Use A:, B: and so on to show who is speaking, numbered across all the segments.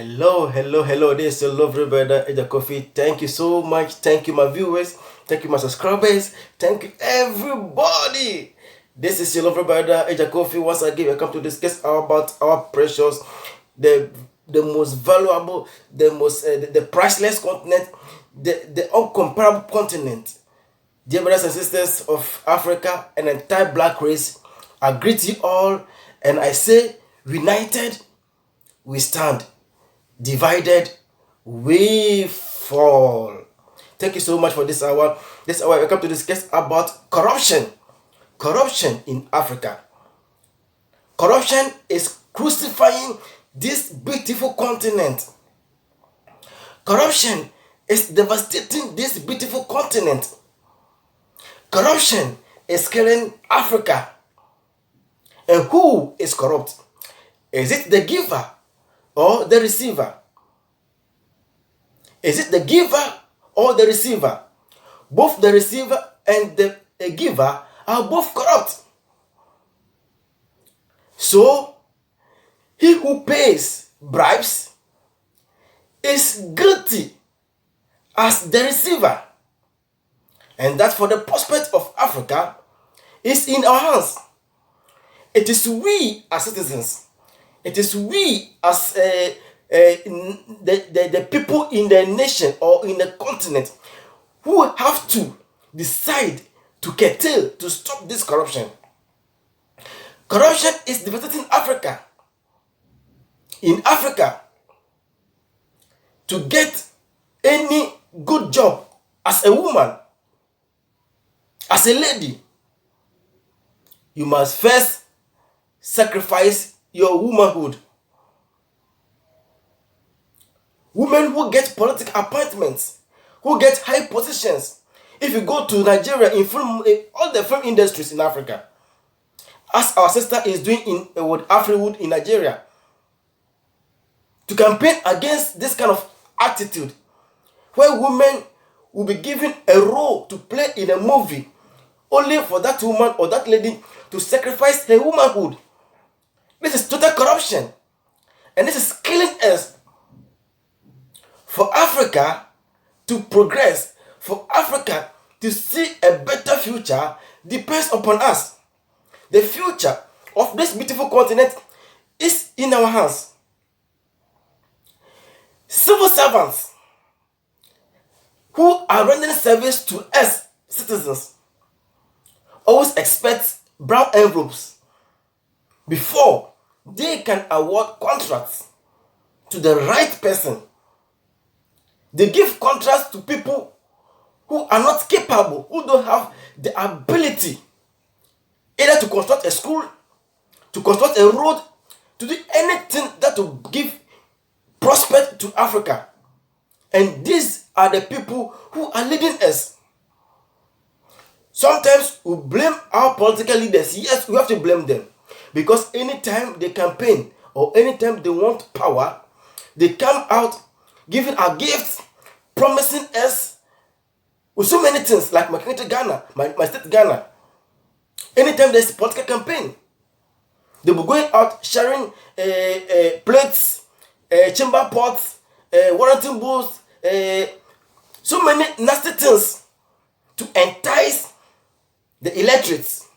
A: Hello. This is your lovely brother Eja Coffee. Thank you so much. Thank you, my viewers. Thank you, my subscribers. Thank you, everybody. This is your lovely brother Eja Coffee. Once again, we come to discuss about our precious, the most valuable, the priceless continent, the uncomparable continent. Dear brothers and sisters of Africa and entire black race, I greet you all and I say, united we stand, divided we fall. Thank you so much for this hour. This hour we come to discuss about corruption. Corruption in Africa. Corruption is crucifying this beautiful continent. Corruption is devastating this beautiful continent. Corruption is killing Africa. And who is corrupt? Is it the giver or the receiver? Is it the giver or the receiver? Both the receiver and the giver are both corrupt. So, he who pays bribes is guilty as the receiver. And that for the prospect of Africa is in our hands. It is we as citizens. It is we as the people in the nation or in the continent who have to decide to curtail, to stop this corruption. Corruption is devastating Africa. In Africa, to get any good job as a woman, as a lady, you must first sacrifice your womanhood. Women who get political appointments, who get high positions. If you go to Nigeria, in all the film industries in Africa, as our sister is doing with Afriwood in Nigeria, to campaign against this kind of attitude, where women will be given a role to play in a movie, only for that woman or that lady to sacrifice her womanhood. This is total corruption. And this is killing us. For Africa to progress, for Africa to see a better future, depends upon us. The future of this beautiful continent is in our hands. Civil servants who are rendering service to us citizens always expect brown envelopes before they can award contracts to the right person. They give contracts to people who are not capable, who don't have the ability either to construct a school, to construct a road, to do anything that will give prospect to Africa. And these are the people who are leading us. Sometimes we blame our political leaders. Yes, we have to blame them. Because anytime they campaign or anytime they want power, they come out giving our gifts, promising us with so many things, like my country Ghana, my state Ghana. Anytime there's a political campaign, they will be going out sharing plates, chamber pots, warranting booths, so many nasty things to entice the electorates.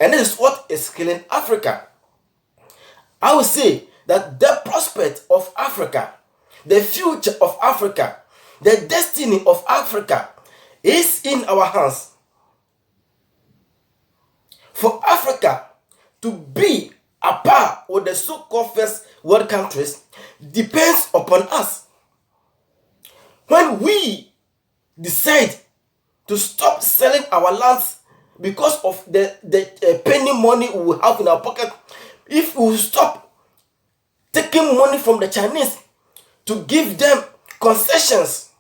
A: And this is what is killing Africa. I would say that the prospect of Africa, the future of Africa, the destiny of Africa is in our hands. For Africa to be a par with the so-called first world countries depends upon us. When we decide to stop selling our lands because of the penny money we will have in our pocket, if we stop taking money from the Chinese to give them concessions,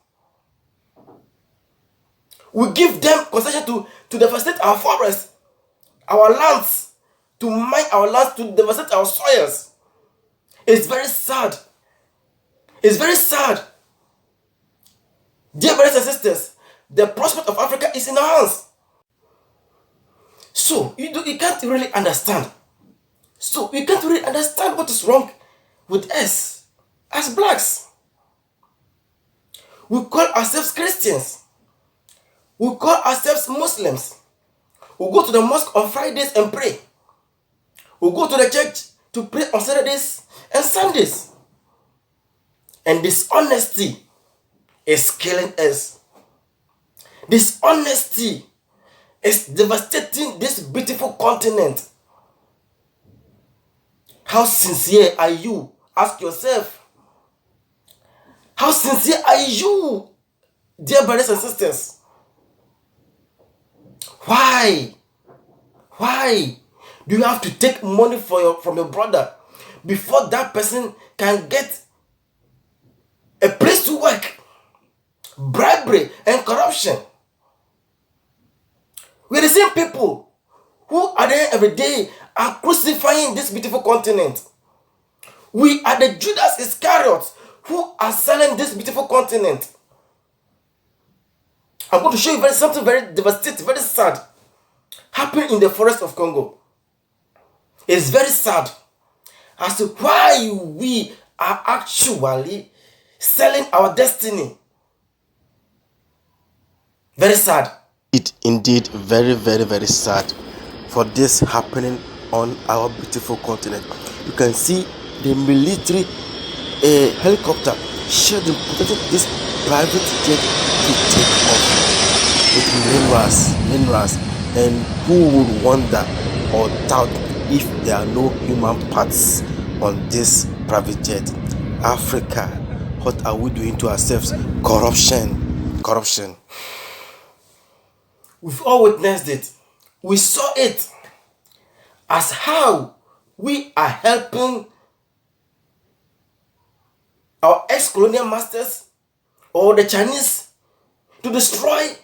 A: we give them concession to devastate our forests, our lands, to mine our lands, to devastate our soils. It's very sad. It's very sad. Dear brothers and sisters, the prospect of Africa is in our hands. So you can't really understand. So you can't really understand what is wrong with us. as blacks. We call ourselves Christians. We call ourselves Muslims. We go to the mosque on Fridays and pray. We go to the church to pray on Saturdays and Sundays. And dishonesty is killing us. Dishonesty is devastating this beautiful continent. How sincere are you? Ask yourself. How sincere are you, dear brothers and sisters? Why? Why do you have to take money from your brother before that person can get a place to work? Bribery and corruption. We're the same people who are there every day are crucifying this beautiful continent. We are the Judas Iscariot who are selling this beautiful continent. I'm going to show you something very devastating, very sad, happened in the forest of Congo. It's very sad as to why we are actually selling our destiny. Very sad. Indeed, very, very, very sad for this happening on our beautiful continent. You can see the military helicopter shielding, protecting this private jet to take off with minerals, and who would wonder or doubt if there are no human parts on this private jet? Africa, what are we doing to ourselves? Corruption. We've all witnessed it. We saw it as how we are helping our ex-colonial masters or the Chinese to destroy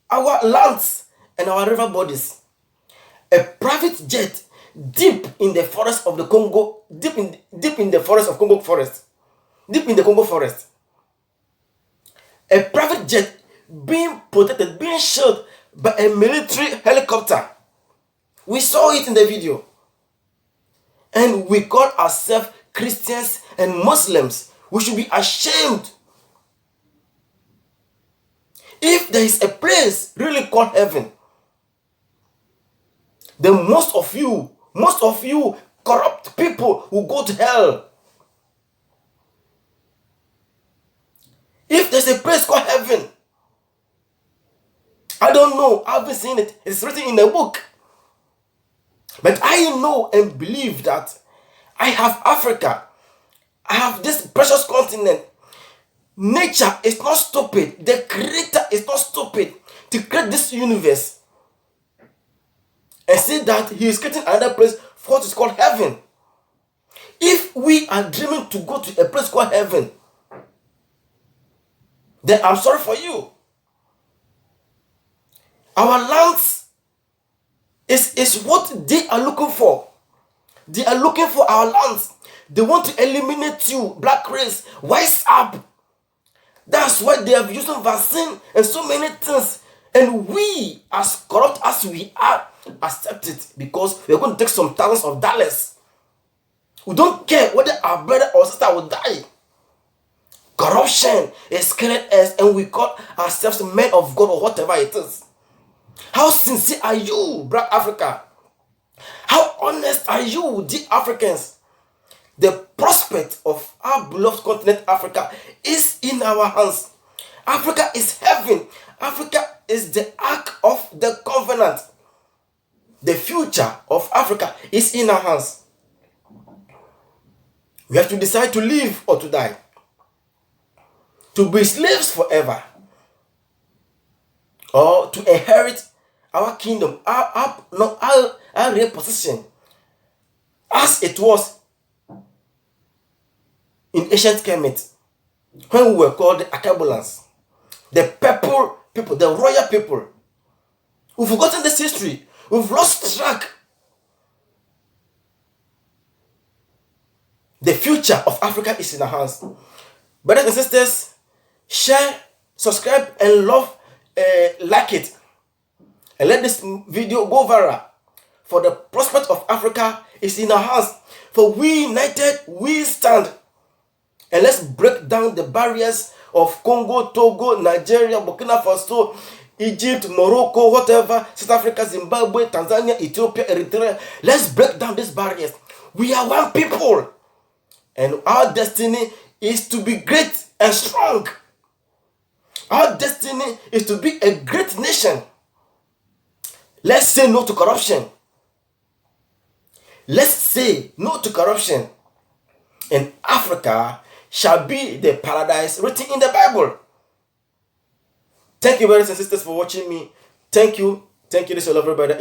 A: our lands and our river bodies. A private jet deep in the forest of the Congo, deep in the forest of Congo forest, deep in the Congo forest. A private jet being protected, being shielded by a military helicopter. We saw it in the video. And we call ourselves Christians and Muslims. We should be ashamed. If there is a place really called heaven, then most of you corrupt people will go to hell. If there's a place called heaven, I don't know, I haven't seen it. It's written in the book. But I know and believe that I have Africa. I have this precious continent. Nature is not stupid. The creator is not stupid to create this universe and say that he is creating another place for what is called heaven. If we are dreaming to go to a place called heaven, then I'm sorry for you. Our lands is what they are looking for. They are looking for our lands. They want to eliminate you, black race. Wise up. That's why they have used vaccine and so many things. And we, as corrupt as we are, accept it because we are going to take some thousands of dollars. We don't care whether our brother or sister will die. Corruption is killing us, and we call ourselves men of God or whatever it is. How sincere are you, Black Africa? How honest are you, the Africans? The prospect of our beloved continent Africa is in our hands. Africa is heaven. Africa is the ark of the covenant. The future of Africa is in our hands. We have to decide to live or to die. To be slaves forever. Or to inherit our kingdom, our real position, as it was in ancient Kemet, when we were called the Akabolans, the purple people, the royal people. We've forgotten this history. We've lost track. The future of Africa is in our hands. Brothers and sisters, share, subscribe, and love, like it. And let this video go viral. For the prospect of Africa is in our hands. For we united, we stand. And let's break down the barriers of Congo, Togo, Nigeria, Burkina Faso, Egypt, Morocco, whatever, South Africa, Zimbabwe, Tanzania, Ethiopia, Eritrea. Let's break down these barriers. We are one people. And our destiny is to be great and strong. Our destiny is to be a great nation. Let's say no to corruption. Let's say no to corruption. And Africa shall be the paradise written in the Bible. Thank you, brothers and sisters, for watching me. Thank you. Thank you. This is your love, brother.